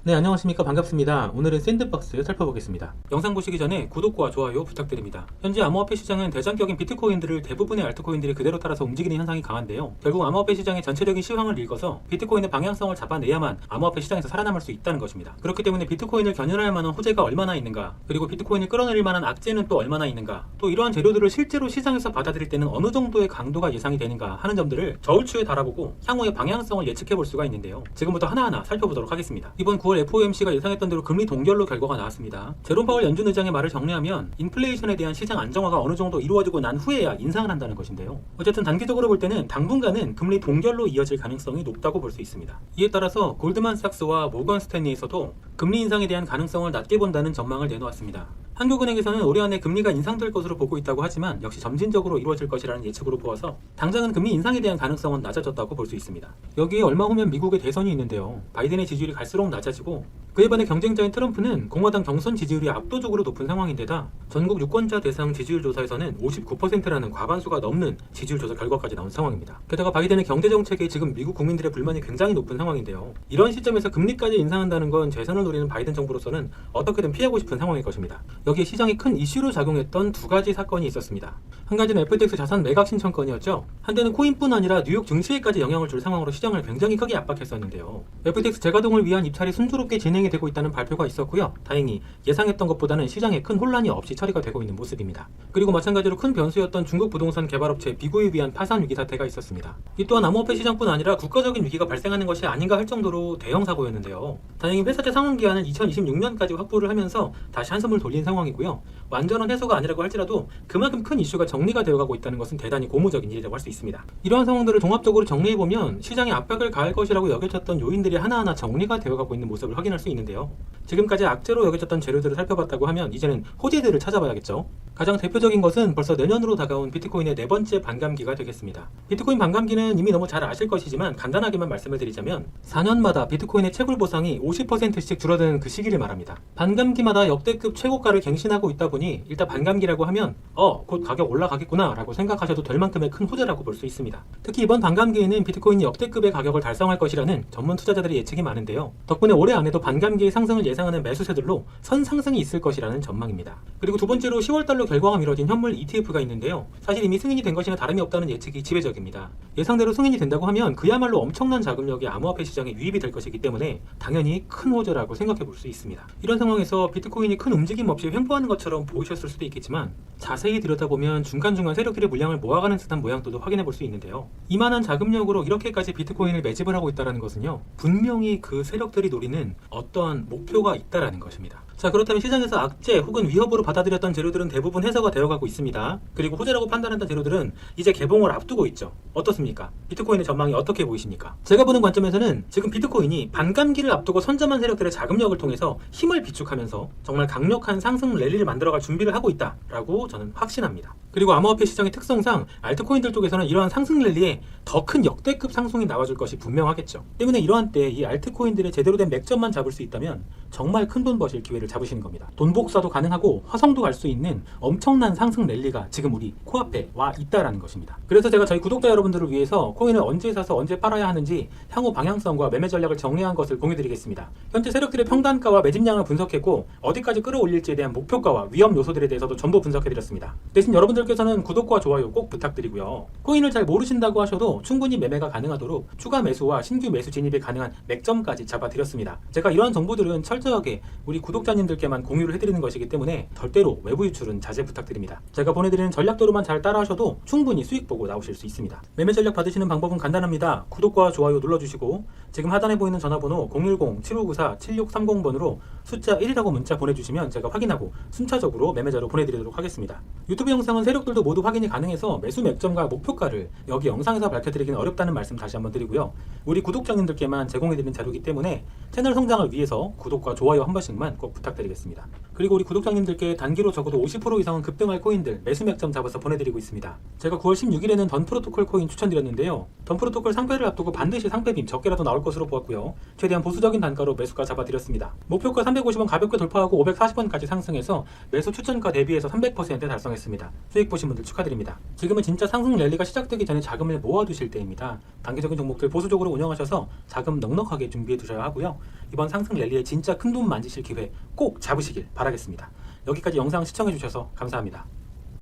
네, 안녕하십니까. 반갑습니다. 오늘은 샌드박스 살펴보겠습니다. 영상 보시기 전에 구독과 좋아요 부탁드립니다. 현재 암호화폐 시장은 대장격인 비트코인들을 대부분의 알트코인들이 그대로 따라서 움직이는 현상이 강한데요. 결국 암호화폐 시장의 전체적인 시황을 읽어서 비트코인의 방향성을 잡아내야만 암호화폐 시장에서 살아남을 수 있다는 것입니다. 그렇기 때문에 비트코인을 겨냥할 만한 호재가 얼마나 있는가, 그리고 비트코인을 끌어내릴 만한 악재는 또 얼마나 있는가, 또 이러한 재료들을 실제로 시장에서 받아들일 때는 어느 정도의 강도가 예상이 되는가 하는 점들을 저울추에 달아보고 향후의 방향성을 예측해 볼 수가 있는데요. 지금부터 하나하나 살펴보도록 하겠습니다. 이번 9월 FOMC가 예상했던 대로 금리 동결로 결과가 나왔습니다. 제롬 파월 연준 의장의 말을 정리하면 인플레이션에 대한 시장 안정화가 어느 정도 이루어지고 난 후에야 인상을 한다는 것인데요. 어쨌든 단기적으로 볼 때는 당분간은 금리 동결로 이어질 가능성이 높다고 볼 수 있습니다. 이에 따라서 골드만삭스와 모건 스탠리에서도 금리 인상에 대한 가능성을 낮게 본다는 전망을 내놓았습니다. 한국은행에서는 올해 안에 금리가 인상될 것으로 보고 있다고 하지만 역시 점진적으로 이루어질 것이라는 예측으로 보아서 당장은 금리 인상에 대한 가능성은 낮아졌다고 볼 수 있습니다. 여기에 얼마 후면 미국의 대선이 있는데요. 바이든의 지지율이 갈수록 낮아지고 그에 반해 경쟁자인 트럼프는 공화당 경선 지지율이 압도적으로 높은 상황인데다 전국 유권자 대상 지지율 조사에서는 59%라는 과반수가 넘는 지지율 조사 결과까지 나온 상황입니다. 게다가 바이든의 경제정책에 지금 미국 국민들의 불만이 굉장히 높은 상황인데요. 이런 시점에서 금리까지 인상한다는 건 재선을 노리는 바이든 정부로서는 어떻게든 피하고 싶은 상황일 것입니다. 여기에 시장이 큰 이슈로 작용했던 두 가지 사건이 있었습니다. 한 가지는 FTX 자산 매각 신청건이었죠. 한때는 코인뿐 아니라 뉴욕 증시에까지 영향을 줄 상황으로 시장을 굉장히 크게 압박했었는데요. FTX 재가동을 위한 입찰이 순조롭게 진행이 되고 있다는 발표가 있었고요. 다행히 예상했던 것보다는 시장에 큰 혼란이 없이 처리가 되고 있는 모습입니다. 그리고 마찬가지로 큰 변수였던 중국 부동산 개발업체 비구에 위한 파산 위기 사태가 있었습니다. 이 또한 암호화폐 시장뿐 아니라 국가적인 위기가 발생하는 것이 아닌가 할 정도로 대형 사고였는데요. 다행히 회사채 상환 기한을 2026년까지 확보를 하면서 다시 한숨을 돌린 상황이고요. 완전한 해소가 아니라고 할지라도 그만큼 큰 이슈가 정리가 되어가고 있다는 것은 대단히 고무적인 일이라고 할 수 있습니다. 이러한 상황들을 종합적으로 정리해보면 시장에 압박을 가할 것이라고 여겨졌던 요인들이 하나하나 정리가 되어가고 있는 모습을 확인할 수 있는데요. 지금까지 악재로 여겨졌던 재료들을 살펴봤다고 하면 이제는 호재들을 찾아봐야겠죠. 가장 대표적인 것은 벌써 내년으로 다가온 비트코인의 네 번째 반감기가 되겠습니다. 비트코인 반감기는 이미 너무 잘 아실 것이지만 간단하게만 말씀을 드리자면 4년마다 비트코인의 채굴 보상이 50%씩 줄어드는 그 시기를 말합니다. 반감기마다 역대급 최고가를 갱신하고 있다 보니 일단 반감기라고 하면 곧 가격 올라가겠구나 라고 생각하셔도 될 만큼의 큰 호재라고 볼 수 있습니다. 특히 이번 반감기에는 비트코인이 역대급의 가격을 달성할 것이라는 전문 투자자들의 예측이 많은데요. 덕분에 올해 안에도 반감기의 상승을 예상하는 매수세들로 선상승이 있을 것이라는 전망입니다. 그리고 두 번째로 10월달로 결과가 미뤄진 현물 ETF가 있는데요. 사실 이미 승인이 된 것이나 다름이 없다는 예측이 지배적입니다. 예상대로 승인이 된다고 하면 그야말로 엄청난 자금력이 암호화폐 시장에 유입이 될 것이기 때문에 당연히 큰 호재라고 생각해 볼 수 있습니다. 이런 상황에서 비트코인이 큰 움직임 없이 횡보하는 것처럼 보이셨을 수도 있겠지만 자세히 들여다보면 중간중간 세력들의 물량을 모아가는 듯한 모양도 확인해 볼 수 있는데요. 이만한 자금력으로 이렇게까지 비트코인을 매집을 하고 있다는 것은요. 분명히 그 세력들이 노리는 어떠한 목표가 있다라는 것입니다. 자, 그렇다면 시장에서 악재 혹은 위협으로 받아들였던 재료들은 대부분 해소가 되어가고 있습니다. 그리고 호재라고 판단했던 재료들은 이제 개봉을 앞두고 있죠. 어떻습니까? 비트코인의 전망이 어떻게 보이십니까? 제가 보는 관점에서는 지금 비트코인이 반감기를 앞두고 선점한 세력들의 자금력을 통해서 힘을 비축하면서 정말 강력한 상승 랠리를 만들어갈 준비를 하고 있다라고 저는 확신합니다. 그리고 암호화폐 시장의 특성상 알트코인들 쪽에서는 이러한 상승 랠리에 더 큰 역대급 상승이 나와줄 것이 분명하겠죠. 때문에 이러한 때 이 알트코인들의 제대로 된 맥점만 잡을 수 있다면 정말 큰 돈 버실 기회를 잡으시는 겁니다. 돈 복사도 가능하고 화성도 갈 수 있는 엄청난 상승 랠리가 지금 우리 코앞에 와 있다라는 것입니다. 그래서 제가 저희 구독자 여러분들을 위해서 코인을 언제 사서 언제 팔아야 하는지 향후 방향성과 매매 전략을 정리한 것을 공유드리겠습니다. 현재 세력들의 평단가와 매집량을 분석했고 어디까지 끌어올릴지에 대한 목표가와 위험 요소들에 대해서도 전부 분석해드렸습니다. 대신 여러분들께서는 구독과 좋아요 꼭 부탁드리고요. 코인을 잘 모르신다고 하셔도 충분히 매매가 가능하도록 추가 매수와 신규 매수 진입이 가능한 맥점까지 잡아드렸습니다. 제가 이러한 정보들은 철저하게 우리 구독자님들께만 공유를 해드리는 것이기 때문에 절대로 외부 유출은 자제 부탁드립니다. 제가 보내드리는 전략대로만 잘 따라하셔도 충분히 수익 보고 나오실 수 있습니다. 매매 전략 받으시는 방법은 간단합니다. 구독과 좋아요 눌러주시고 지금 하단에 보이는 전화번호 010-7594-7630번으로 숫자 1이라고 문자 보내주시면 제가 확인하고 순차적으로 매매자로 보내드리도록 하겠습니다. 유튜브 영상은 세력들도 모두 확인이 가능해서 매수 맥점과 목표가를 여기 영상에서 밝혀드리기는 어렵다는 말씀 다시 한번 드리고요. 우리 구독자님들께만 제공해드리는 자료이기 때문에 채널 성장을 위해서 구독과 좋아요 한 번씩만 꼭 부탁드립니다. 부탁드리겠습니다. 그리고 우리 구독자님들께 단기로 적어도 50% 이상은 급등할 코인들 매수 맥점 잡아서 보내드리고 있습니다. 제가 9월 16일에는 던 프로토콜 코인 추천드렸는데요. 던 프로토콜 상패를 앞두고 반드시 상패빔 적게라도 나올 것으로 보았고요. 최대한 보수적인 단가로 매수가 잡아드렸습니다. 목표가 350원 가볍게 돌파하고 540원까지 상승해서 매수 추천가 대비해서 300% 달성했습니다. 수익 보신 분들 축하드립니다. 지금은 진짜 상승 랠리가 시작되기 전에 자금을 모아두실 때입니다. 단기적인 종목들 보수적으로 운영하셔서 자금 넉넉하게 준비해 두셔야 하고요. 이번 상승 랠리에 진짜 큰 돈 만지실 기회 꼭 잡으시길 바라겠습니다. 여기까지 영상 시청해 주셔서 감사합니다.